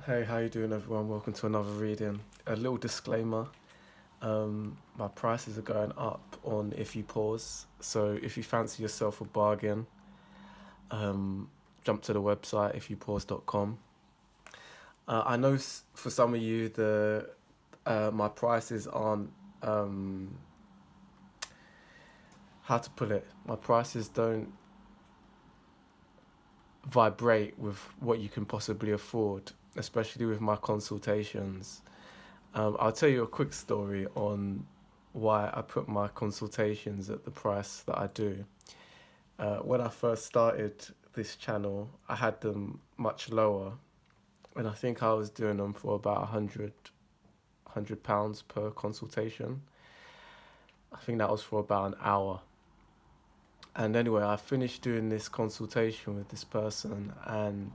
Hey, how you doing, everyone? Welcome to another reading. A little disclaimer: my prices are going up on If You Pause. So if you fancy yourself a bargain, um, jump to the website ifyoupause.com. I know for some of you the my prices aren't how to put it. My prices don't vibrate with what you can possibly afford, especially with my consultations. I'll tell you a quick story on why I put my consultations at the price that I do. When I first started this channel, I had them much lower, and I think I was doing them for about £100 per consultation. I think that was for about an hour. And anyway, I finished doing this consultation with this person, and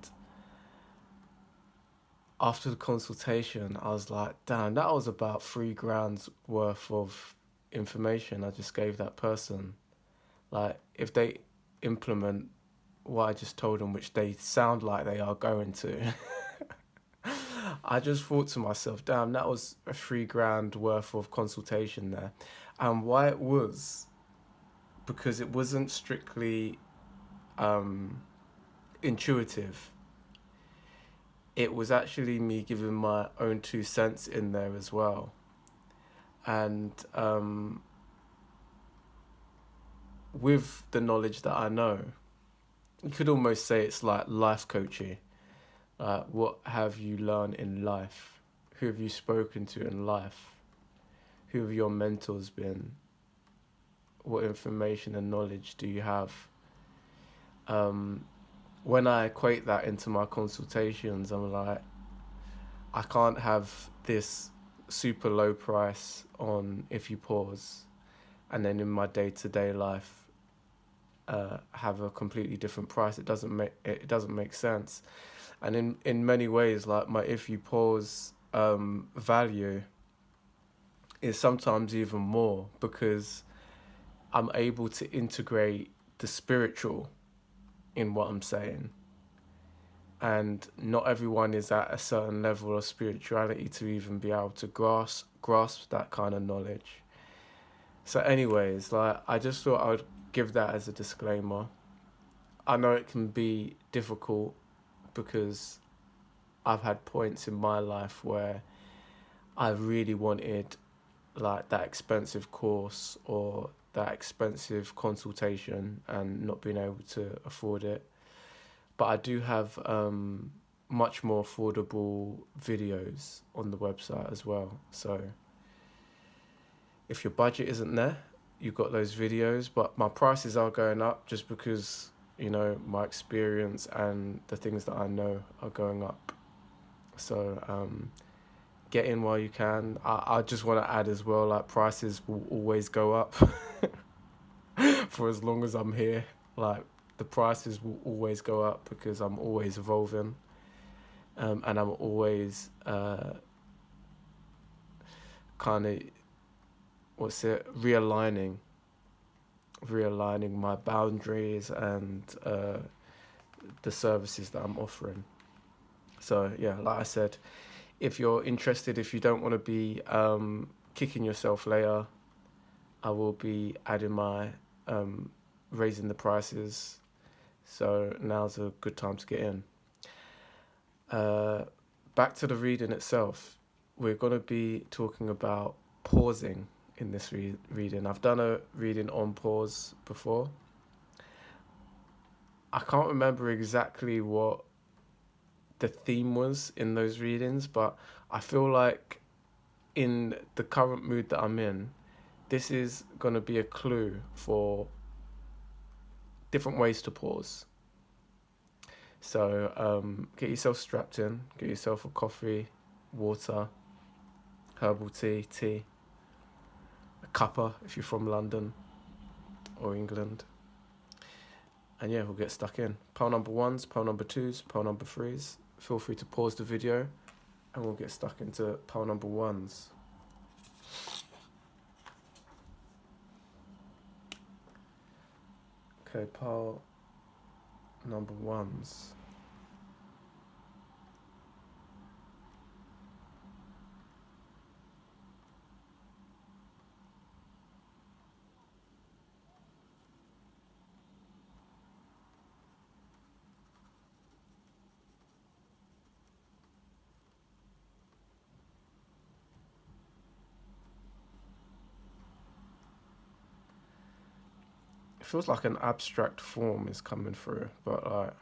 after the consultation, I was like, damn, that was about 3 grand's worth of information I just gave that person. Like, if they implement what I just told them, which they sound like they are going to, I just thought to myself, damn, that was a 3 grand worth of consultation there. And why it was, because it wasn't strictly um, intuitive. It was actually me giving my own 2 cents in there as well. And with the knowledge that I know, you could almost say it's like life coaching. What have you learned in life? Who have you spoken to in life? Who have your mentors been? What information and knowledge do you have? Um, when I equate that into my consultations, I'm like, I can't have this super low price on If You Pause, and then in my day-to-day life have a completely different price. It doesn't make sense. And in many ways, like my If You Pause value is sometimes even more because I'm able to integrate the spiritual in what I'm saying. And not everyone is at a certain level of spirituality to even be able to grasp that kind of knowledge. So anyways, like I just thought I would give that as a disclaimer. I know it can be difficult because I've had points in my life where I really wanted like that expensive course or that expensive consultation and not being able to afford it. But I do have much more affordable videos on the website as well. So if your budget isn't there, you've got those videos. But my prices are going up just because, my experience and the things that I know are going up. So get in while you can. I just want to add as well, like prices will always go up for as long as I'm here. Like the prices will always go up because I'm always evolving, and I'm always kind of realigning my boundaries and the services that I'm offering. So yeah, like I said, if you're interested, if you don't want to be kicking yourself later, I will be adding my raising the prices. So now's a good time to get in. Uh, Back to the reading itself. We're going to be talking about pausing in this reading. I've done a reading on pause before. I can't remember exactly what the theme was in those readings, but I feel like in the current mood that I'm in, this is going to be a clue for different ways to pause. So get yourself strapped in, get yourself a coffee, water, herbal tea, a cuppa if you're from London or England. And yeah, we'll get stuck in. Pile number ones, pile number twos, pile number threes. Feel free to pause the video and we'll get stuck into pile number ones. Okay, pile number ones. feels like an abstract form is coming through, but like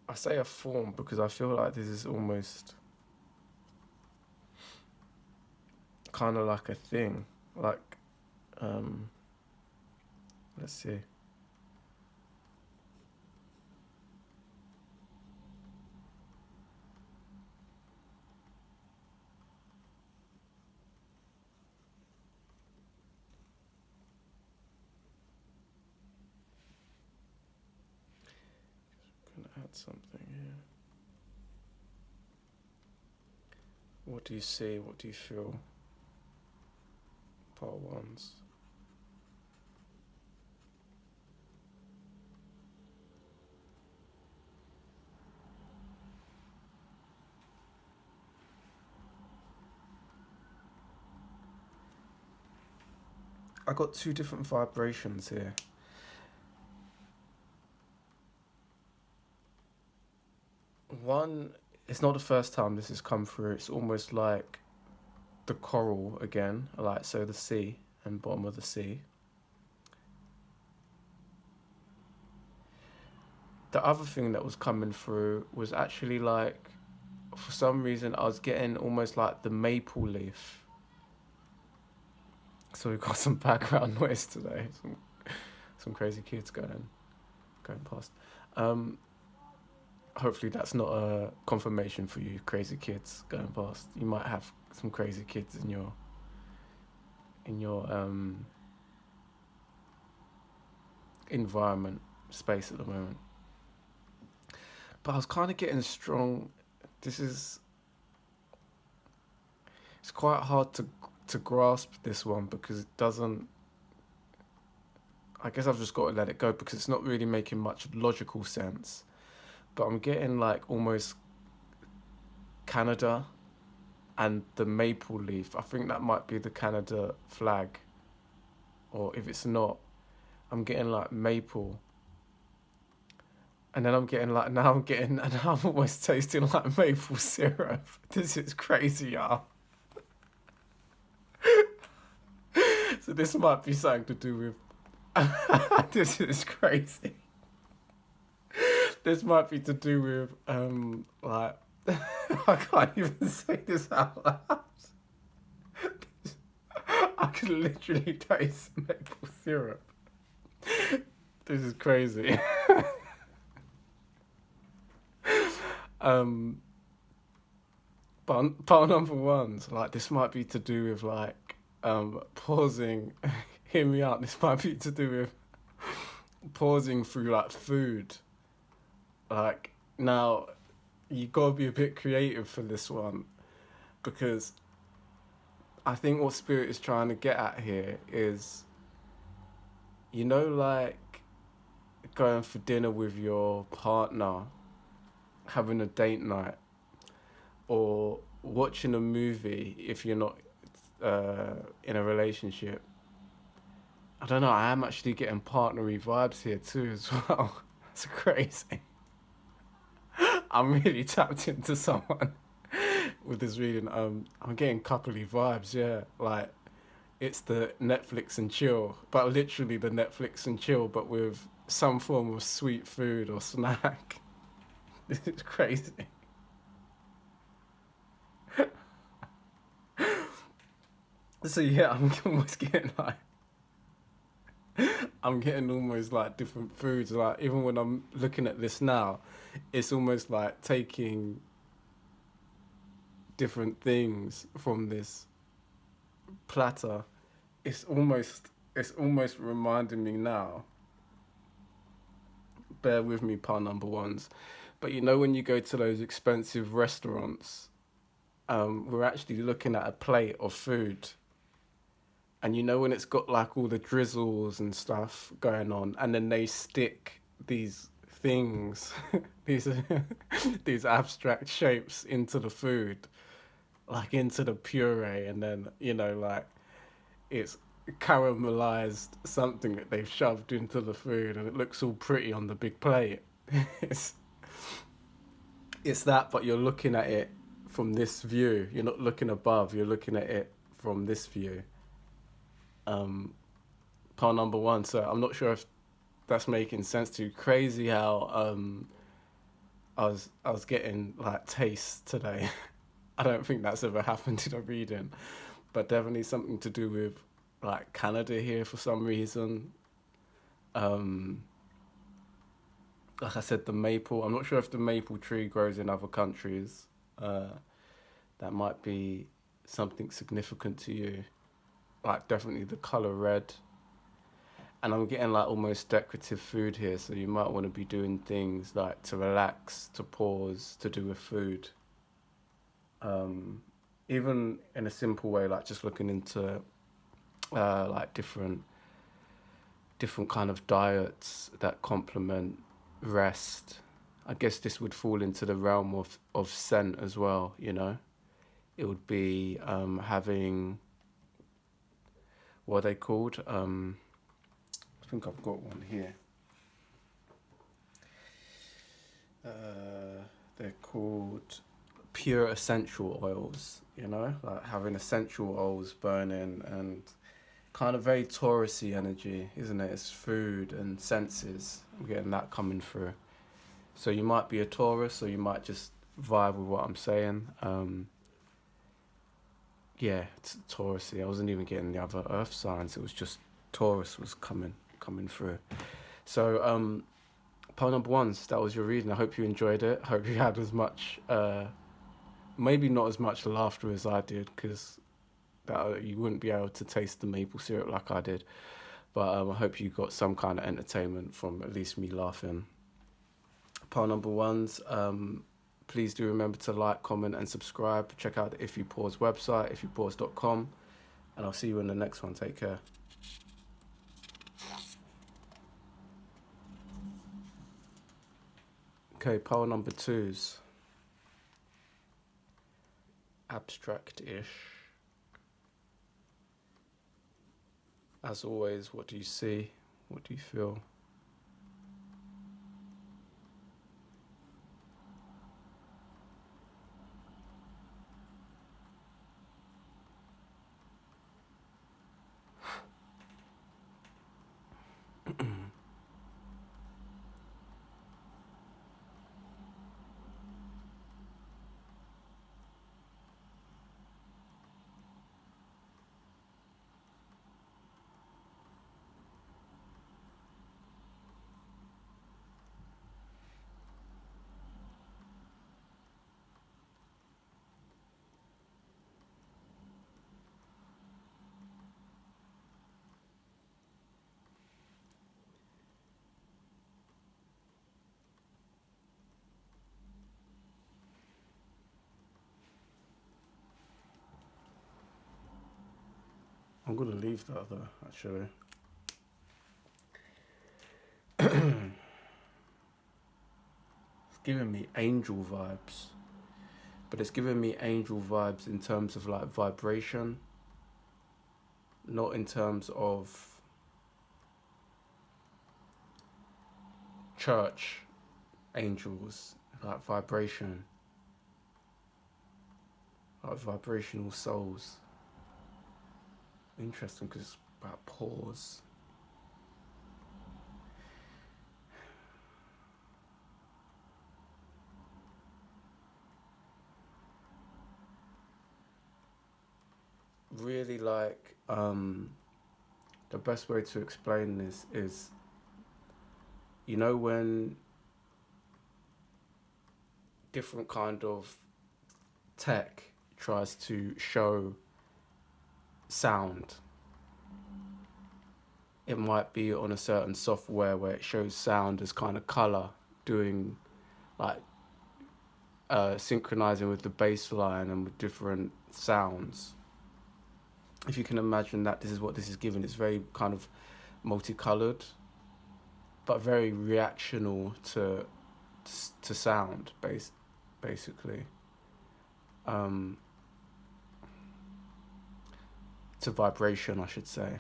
I say a form because I feel like this is almost kind of like a thing. Like, um, let's see. Gonna add something here. What do you see? What do you feel? Part ones. I got two different vibrations here. One, it's not the first time this has come through. It's almost like the coral again, like so the sea and bottom of the sea. The other thing that was coming through was actually like, for some reason, I was getting almost like the maple leaf. So we've got some background noise today. Some crazy kids going past. Um, Hopefully that's not a confirmation for you, crazy kids going past. You might have some crazy kids in your environment space at the moment. But I was kind of getting strong. This is it's quite hard to grasp this one because it doesn't. I guess I've just got to let it go because it's not really making much logical sense. But I'm getting like almost Canada and the maple leaf. I think that might be the Canada flag, or if it's not, I'm getting like maple. And then I'm getting like and now I'm almost tasting like maple syrup. This is crazy, y'all. So this might be something to do with. This is crazy. This might be to do with like I can't even say this out loud. I can literally taste maple syrup. This is crazy. um, part number one. So like this might be to do with like pausing. Hear me out. This might be to do with pausing through like food. Like now, you gotta be a bit creative for this one, because I think what Spirit is trying to get at here is, like going for dinner with your partner, having a date night, or watching a movie if you're not in a relationship. I don't know, I am actually getting partnery vibes here too as well. It's crazy. I'm really tapped into someone with this reading. I'm getting coupley vibes, yeah. Like it's the Netflix and chill, but literally the Netflix and chill, but with some form of sweet food or snack. This is crazy. So yeah, I'm almost getting like I'm getting almost like different foods. Like even when I'm looking at this now, it's almost like taking different things from this platter. It's almost reminding me now. Bear with me, par number ones. But when you go to those expensive restaurants, we're actually looking at a plate of food. And when it's got like all the drizzles and stuff going on, and then they stick these things, these these abstract shapes into the food, like into the puree, and then like it's caramelized something that they've shoved into the food, and it looks all pretty on the big plate. it's it's that, but you're looking at it from this view. You're not looking above. You're looking at it from this view. Um, Pile number one. So I'm not sure if that's making sense to you. Crazy how I was getting like taste today. I don't think that's ever happened in a reading, but definitely something to do with like Canada here for some reason. Um, like I said, the maple. I'm not sure if the maple tree grows in other countries. Uh, that might be something significant to you. Like definitely the color red. And I'm getting like almost decorative food here, so you might want to be doing things like to relax, to pause, to do with food. Um, Even in a simple way, like just looking into like different kind of diets that complement rest. I guess this would fall into the realm of scent as well. It would be having what are they called. I think I've got one here. They're called pure essential oils. Like having essential oils burning and kind of very Taurusy energy, isn't it? It's food and senses. I'm getting that coming through. So you might be a Taurus, or you might just vibe with what I'm saying. Yeah, it's Taurusy. I wasn't even getting the other Earth signs. It was just Taurus was coming through. So pile number ones. That was your reading. I hope you enjoyed it. I hope you had as much, maybe not as much laughter as I did, because that you wouldn't be able to taste the maple syrup like I did. But I hope you got some kind of entertainment from at least me laughing. Pile number ones. Please do remember to like, comment, and subscribe. Check out the If You Pause website, ifyoupause.com. And I'll see you in the next one. Take care. Okay, pile number twos. Abstract-ish. As always, what do you see? What do you feel? I'm gonna leave that though, actually. It's giving me angel vibes. But it's giving me angel vibes in terms of like vibration, not in terms of church angels, like vibration, like vibrational souls. Interesting because it's about pause. Really like the best way to explain this is, when different kind of tech tries to show sound. It might be on a certain software where it shows sound as kind of color, doing like synchronizing with the bass line and with different sounds. If you can imagine that this is what this is given, it's very kind of multicolored, but very reactional to sound, basically. Um, to vibration, I should say.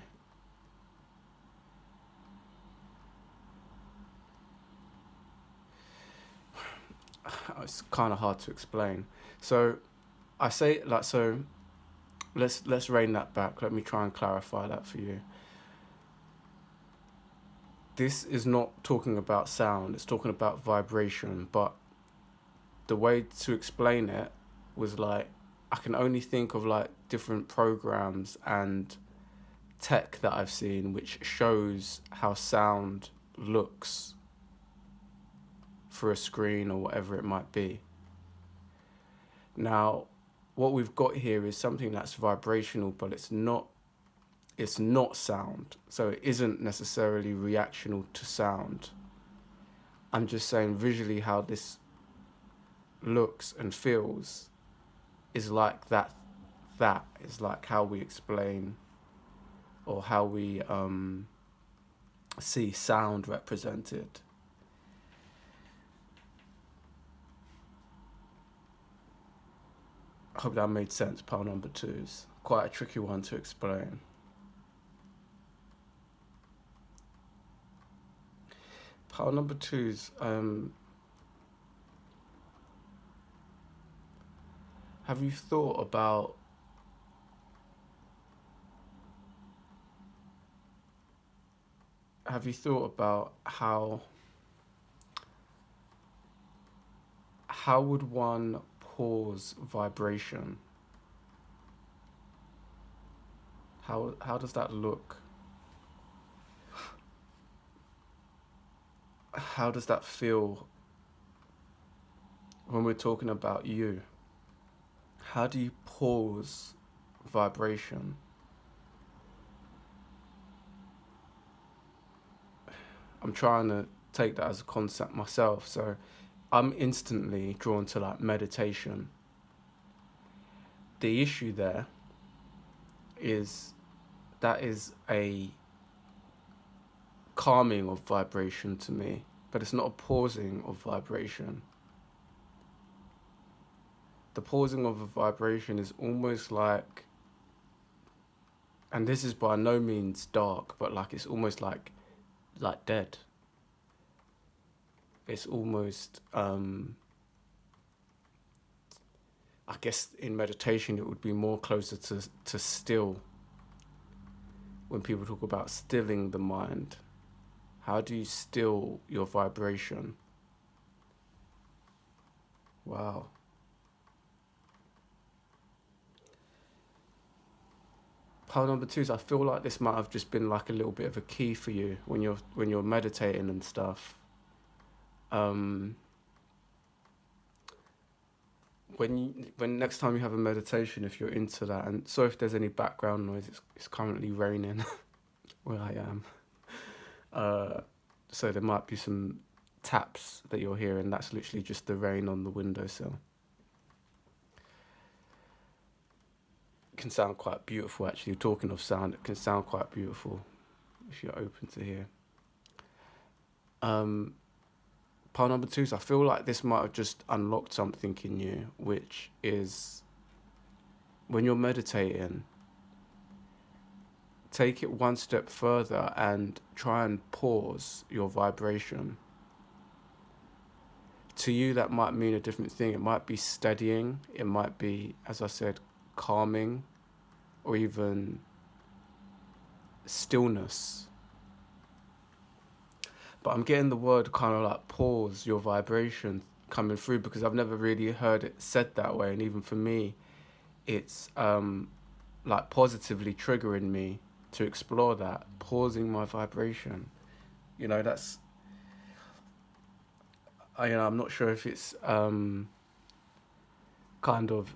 It's kind of hard to explain. So I say like so. let's rein that back. Let me try and clarify that for you. This is not talking about sound, it's talking about vibration, but the way to explain it was like, I can only think of like different programs and tech that I've seen which shows how sound looks for a screen or whatever it might be. Now, what we've got here is something that's vibrational, but it's not sound. So it isn't necessarily reactional to sound. I'm just saying visually how this looks and feels is like that is like how we explain or how we see sound represented. I hope that made sense. Pile number 2 is quite a tricky one to explain. Pile number 2 is have you thought about how would one pause vibration? How does that look? How does that feel when we're talking about you? How do you pause vibration? I'm trying to take that as a concept myself, so I'm instantly drawn to like meditation. The issue there is that is a calming of vibration to me, but it's not a pausing of vibration. The pausing of a vibration is almost like, and this is by no means dark, but like it's almost like dead. It's almost I guess in meditation it would be more closer to still. When people talk about stilling the mind, how do you still your vibration? Wow. Pile number 2 is I feel like this might have just been like a little bit of a key for you when you're meditating and stuff. When next time you have a meditation, if you're into that, and sorry if there's any background noise, it's currently raining where I am. So there might be some taps that you're hearing. That's literally just the rain on the windowsill. It can sound quite beautiful, actually. Talking of sound, it can sound quite beautiful if you're open to hear. Part number 2 is I feel like this might have just unlocked something in you, which is when you're meditating, take it one step further and try and pause your vibration. To you, that might mean a different thing. It might be steadying. It might be, as I said, calming, or even stillness. But I'm getting the word kind of like pause your vibration coming through because I've never really heard it said that way. And even for me, it's like positively triggering me to explore that, pausing my vibration. You know, that's, I'm not sure if it's kind of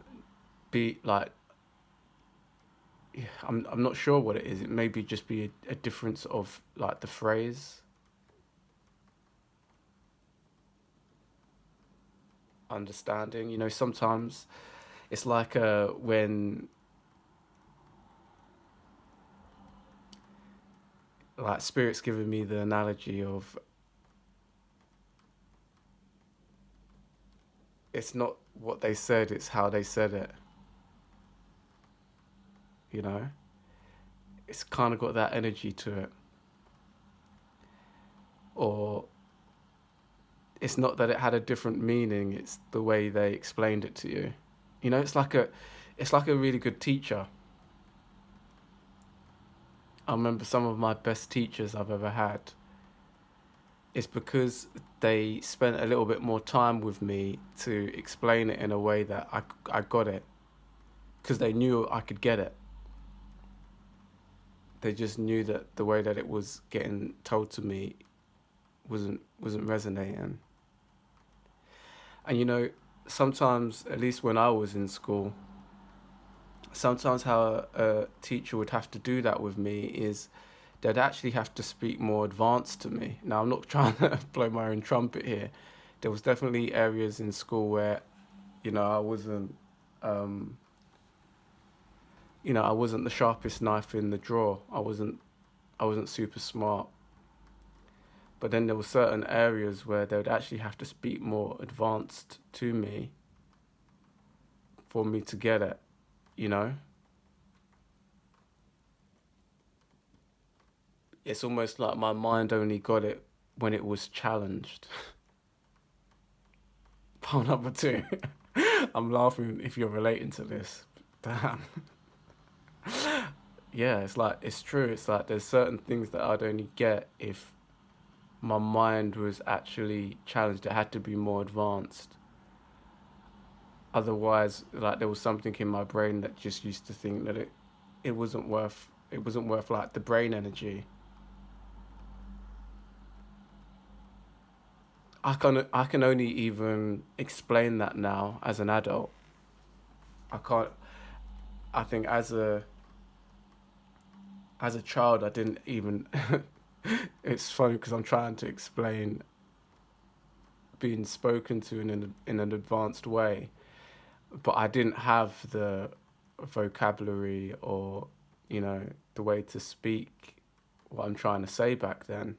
be like, I'm not sure what it is. It may be just be a difference of like the phrase. Understanding, sometimes it's like when like spirit's giving me the analogy of it's not what they said, it's how they said it. It's kind of got that energy to it. Or it's not that it had a different meaning, it's the way they explained it to you. It's like a really good teacher. I remember some of my best teachers I've ever had. It's because they spent a little bit more time with me to explain it in a way that I got it. Because they knew I could get it. They just knew that the way that it was getting told to me wasn't resonating. And you know, sometimes, at least when I was in school, sometimes how a teacher would have to do that with me is they'd actually have to speak more advanced to me. Now, I'm not trying to blow my own trumpet here. There was definitely areas in school where, you know, um, I wasn't the sharpest knife in the drawer. I wasn't super smart. But then there were certain areas where they would actually have to speak more advanced to me for me to get it, you know? It's almost like my mind only got it when it was challenged. Point number two. I'm laughing if you're relating to this. Damn. Yeah, it's like, it's true. It's like there's certain things that I'd only get if my mind was actually challenged. It had to be more advanced. Otherwise, like there was something in my brain that just used to think that it wasn't worth like the brain energy. I can only even explain that now as an adult. I can't. I think as a child I didn't even. It's funny because I'm trying to explain being spoken to in an advanced way, but I didn't have the vocabulary or the way to speak what I'm trying to say back then.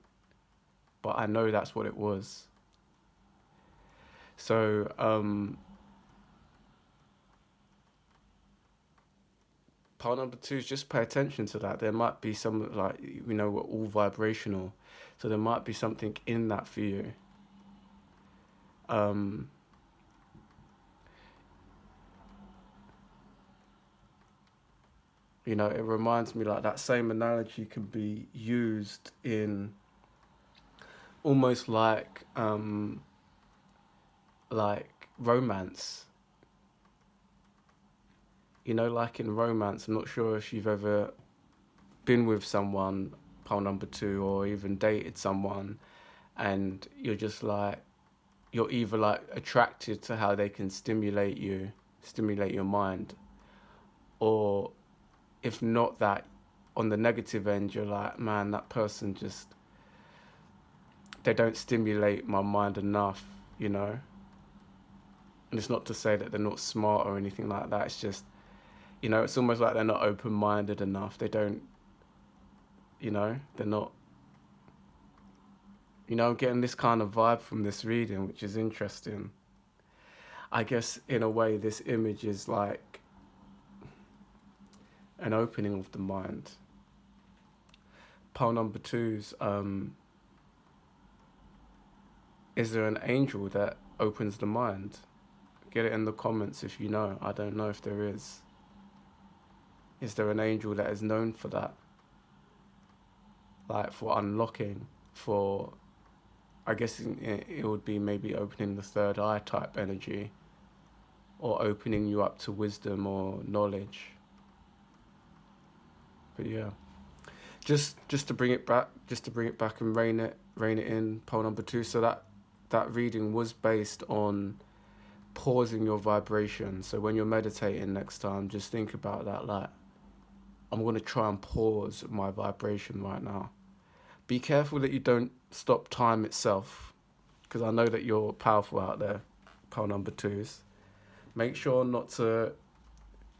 But I know that's what it was. So part number two is just pay attention to that. There might be some, like, we're all vibrational, so there might be something in that for you. Um, it reminds me, like, that same analogy can be used in almost like romance. Like in romance, I'm not sure if you've ever been with someone, pole number two, or even dated someone, and you're either like attracted to how they can stimulate your mind, or if not that, on the negative end, you're like, man, that person just, they don't stimulate my mind enough. And it's not to say that they're not smart or anything like that. It's just, it's almost like they're not open-minded enough. They don't, they're not, I'm getting this kind of vibe from this reading, which is interesting. I guess in a way, this image is like an opening of the mind. Pile number two's, is there an angel that opens the mind? Get it in the comments if you know. I don't know if there is. Is there an angel that is known for that? Like for unlocking, for, I guess it would be maybe opening the third eye type energy, or opening you up to wisdom or knowledge. But yeah, just to bring it back, and rein it in. Pole number two. So that reading was based on pausing your vibration. So when you're meditating next time, just think about that. Like, I'm going to try and pause my vibration right now. Be careful that you don't stop time itself, because I know that you're powerful out there, pile number twos. Make sure not to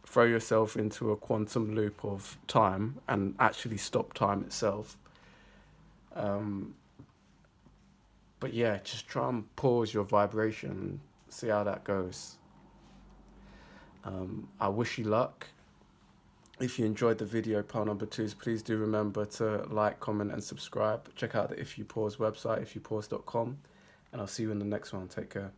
throw yourself into a quantum loop of time and actually stop time itself. But yeah, just try and pause your vibration, see how that goes. I wish you luck. If you enjoyed the video, pile number twos, please do remember to like, comment, and subscribe. Check out the If You Pause website, ifyoupause.com, and I'll see you in the next one. Take care.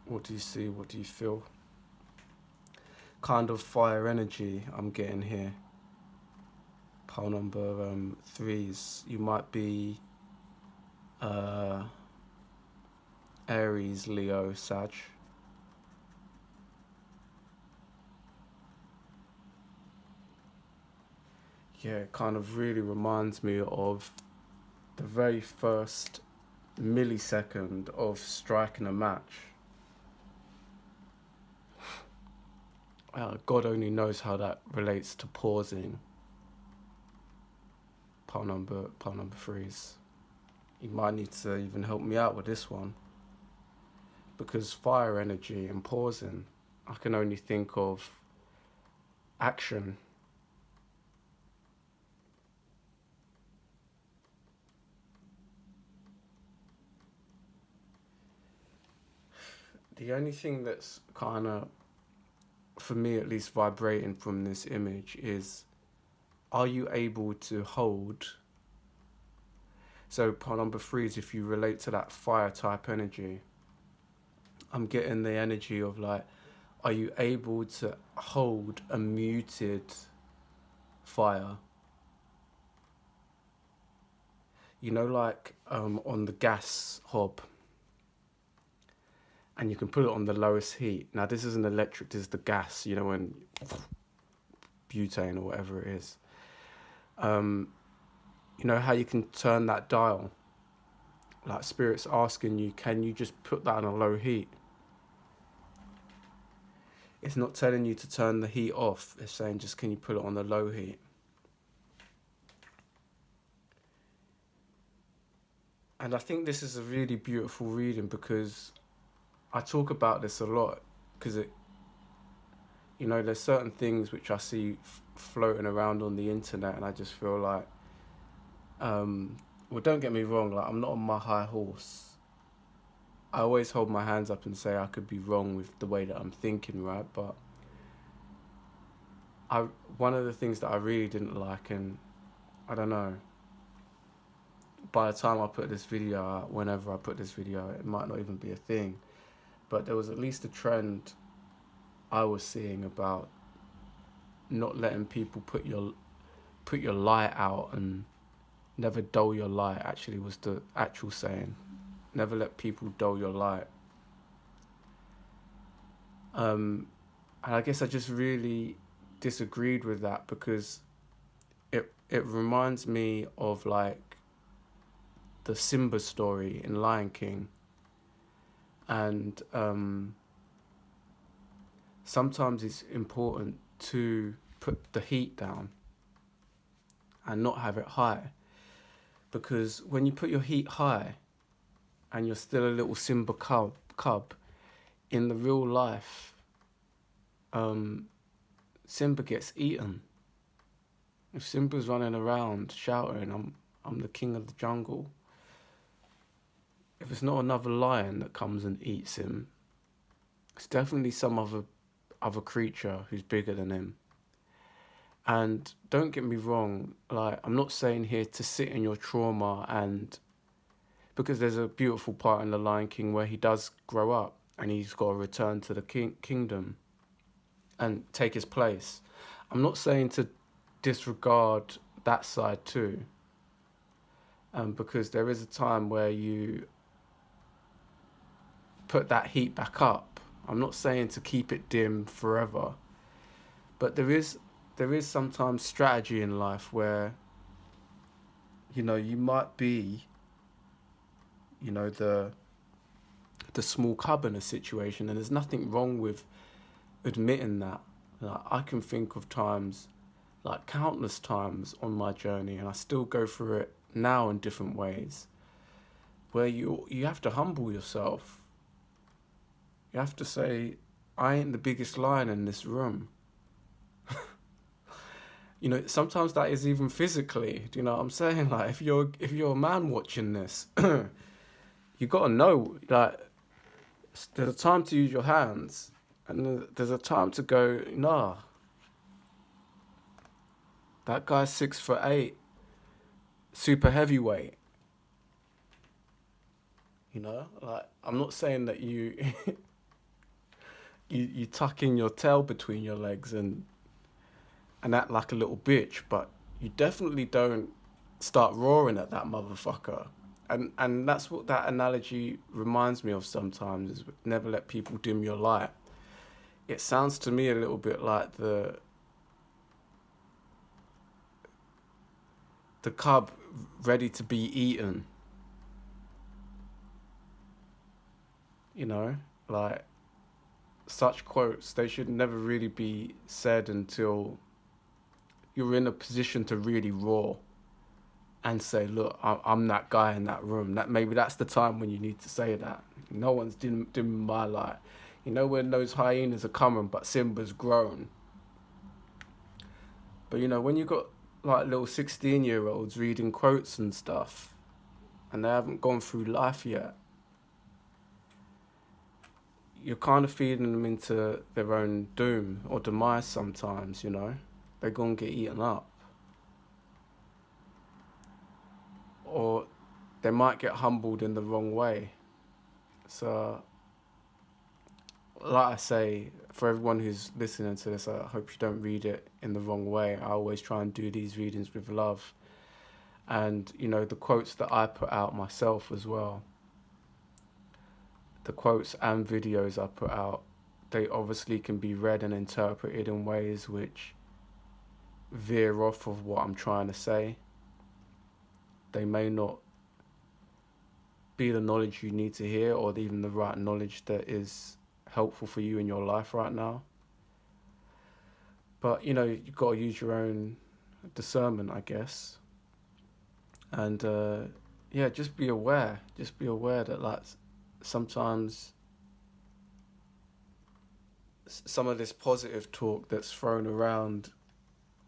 What do you see? What do you feel? Kind of fire energy I'm getting here. Pile number threes. You might be Aries, Leo, Sag. Yeah, it kind of really reminds me of the very first millisecond of striking a match. God only knows how that relates to pausing. Pile number threes. You might need to even help me out with this one, because fire energy and pausing, I can only think of action. The only thing that's kind of, for me at least, vibrating from this image is, are you able to hold? So part number three is, if you relate to that fire type energy, I'm getting the energy of like, are you able to hold a muted fire? You know, like on the gas hob, and you can put it on the lowest heat. Now this isn't electric, this is the gas, you know, when butane or whatever it is. You know how you can turn that dial? Like Spirit's asking you, can you just put that on a low heat? It's not telling you to turn the heat off. It's saying, just can you put it on the low heat? And I think this is a really beautiful reading, because I talk about this a lot, because it, you know, there's certain things which I see floating around on the internet, and I just feel like, well, don't get me wrong, like, I'm not on my high horse. I always hold my hands up and say I could be wrong with the way that I'm thinking, right? But one of the things that I really didn't like, and I don't know, by the time I put this video out, whenever I put this video out, it might not even be a thing, but there was at least a trend I was seeing about not letting people put your light out, and never dull your light, actually was the actual saying. Never let people dull your light. And I guess I just really disagreed with that, because it reminds me of like the Simba story in Lion King. And sometimes it's important to put the heat down and not have it high, because when you put your heat high and you're still a little Simba cub in the real life, Simba gets eaten. If Simba's running around shouting, I'm the king of the jungle, if it's not another lion that comes and eats him, it's definitely some other creature who's bigger than him. And don't get me wrong, like, I'm not saying here to sit in your trauma, and because there's a beautiful part in The Lion King where he does grow up and he's got to return to the kingdom and take his place. I'm not saying to disregard that side too, because there is a time where you put that heat back up. I'm not saying to keep it dim forever, but there is sometimes strategy in life where, you know, you might be, you know, the small cub in a situation, and there's nothing wrong with admitting that. Like, I can think of times, like countless times on my journey, and I still go through it now in different ways, where you have to humble yourself. You have to say, I ain't the biggest lion in this room. You know, sometimes that is even physically. Do you know what I'm saying? Like, if you're a man watching this, you got to know, like, there's a time to use your hands, and there's a time to go, nah, that guy's 6'8", super heavyweight. You know, like, I'm not saying that you you tuck in your tail between your legs and act like a little bitch, but you definitely don't start roaring at that motherfucker. And that's what that analogy reminds me of sometimes, is never let people dim your light. It sounds to me a little bit like the cub ready to be eaten, you know? Like, such quotes, they should never really be said until you're in a position to really roar and say, look, I'm that guy in that room. That maybe that's the time when you need to say that. No one's dimming my light. You know when those hyenas are coming, but Simba's grown. But you know when you got like little 16-year-olds reading quotes and stuff, and they haven't gone through life yet, you're kind of feeding them into their own doom or demise sometimes, you know. They're going to get eaten up. Or they might get humbled in the wrong way. So, like I say, for everyone who's listening to this, I hope you don't read it in the wrong way. I always try and do these readings with love. And, you know, the quotes that I put out myself as well, the quotes and videos I put out, they obviously can be read and interpreted in ways which veer off of what I'm trying to say. They may not be the knowledge you need to hear, or even the right knowledge that is helpful for you in your life right now. But, you know, you've got to use your own discernment, I guess. And, yeah, just be aware. Just be aware that, like, sometimes some of this positive talk that's thrown around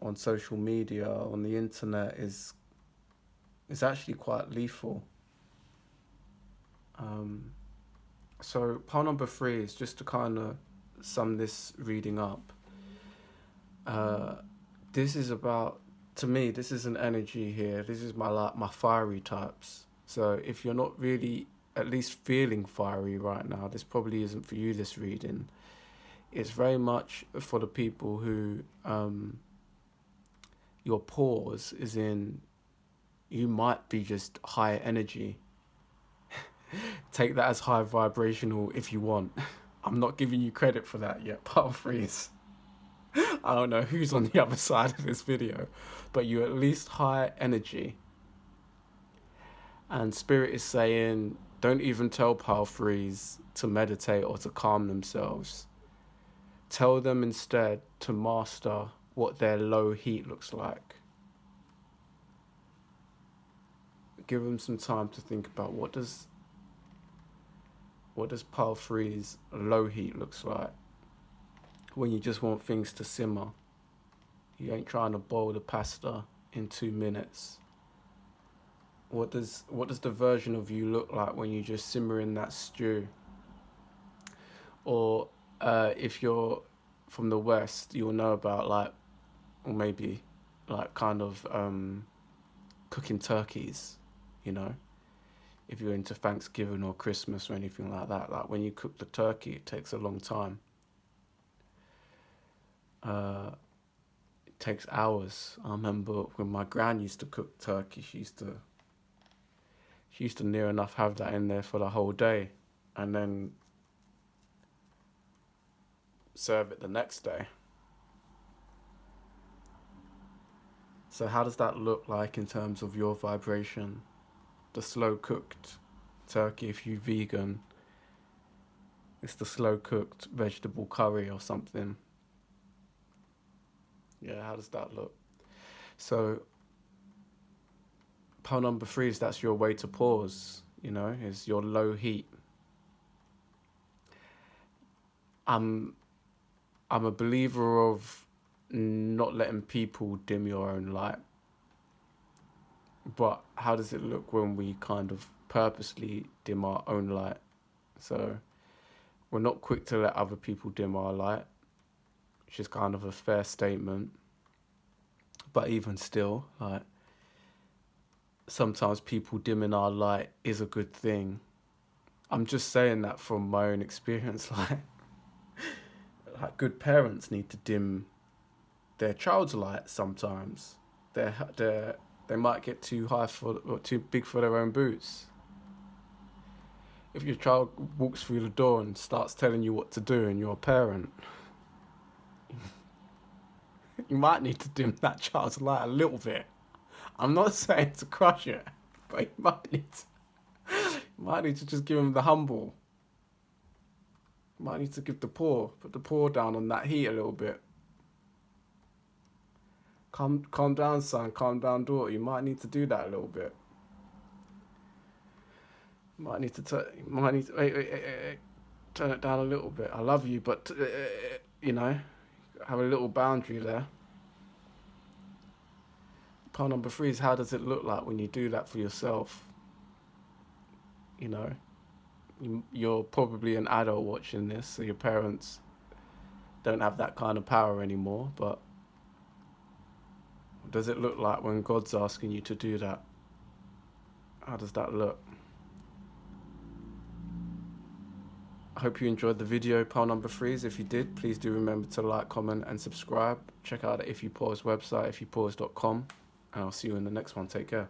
on social media, on the internet, is actually quite lethal. So part number 3 is just to kind of sum this reading up. This is about, to me, this is an energy here. This is my fiery types. So if you're not really at least feeling fiery right now, this probably isn't for you, this reading. It's very much for the people who your pause is in, you might be just high energy. Take that as high vibrational if you want. I'm not giving you credit for that yet, part 3 is. I don't know who's on the other side of this video, but you're at least high energy. And Spirit is saying, don't even tell Pile 3s to meditate or to calm themselves. Tell them instead to master what their low heat looks like. Give them some time to think about what does Pile 3's low heat looks like. When you just want things to simmer. You ain't trying to boil the pasta in 2 minutes. What does the version of you look like when you just simmer in that stew? Or if you're from the West, you'll know about like, or maybe like kind of cooking turkeys, you know? If you're into Thanksgiving or Christmas or anything like that, like when you cook the turkey, it takes a long time. It takes hours. I remember when my gran used to cook turkey, she used to near enough have that in there for the whole day and then serve it the next day. So how does that look like in terms of your vibration? The slow cooked turkey, if you're vegan, it's the slow cooked vegetable curry or something. Yeah, how does that look? So pile number 3 is that's your way to pause, you know, is your low heat. I'm a believer of not letting people dim your own light. But how does it look when we kind of purposely dim our own light? So we're not quick to let other people dim our light, which is kind of a fair statement. But even still, like, sometimes people dimming our light is a good thing. I'm just saying that from my own experience. Like, like good parents need to dim their child's light sometimes. They might get too high for or too big for their own boots. If your child walks through the door and starts telling you what to do and you're a parent, you might need to dim that child's light a little bit. I'm not saying to crush it, but you might need to just give him the humble. You might need to give put the paw down on that heat a little bit. Calm down, son. Calm down, daughter. You might need to do that a little bit. You might need to wait, turn it down a little bit. I love you, but have a little boundary there. Part number 3 is, how does it look like when you do that for yourself? You're probably an adult watching this, so your parents don't have that kind of power anymore, but what does it look like when God's asking you to do that? How does that look? I hope you enjoyed the video, pile number 3s. If you did, please do remember to like, comment and subscribe. Check out the If You Pause website, ifyoupause.com, and I'll see you in the next one. Take care.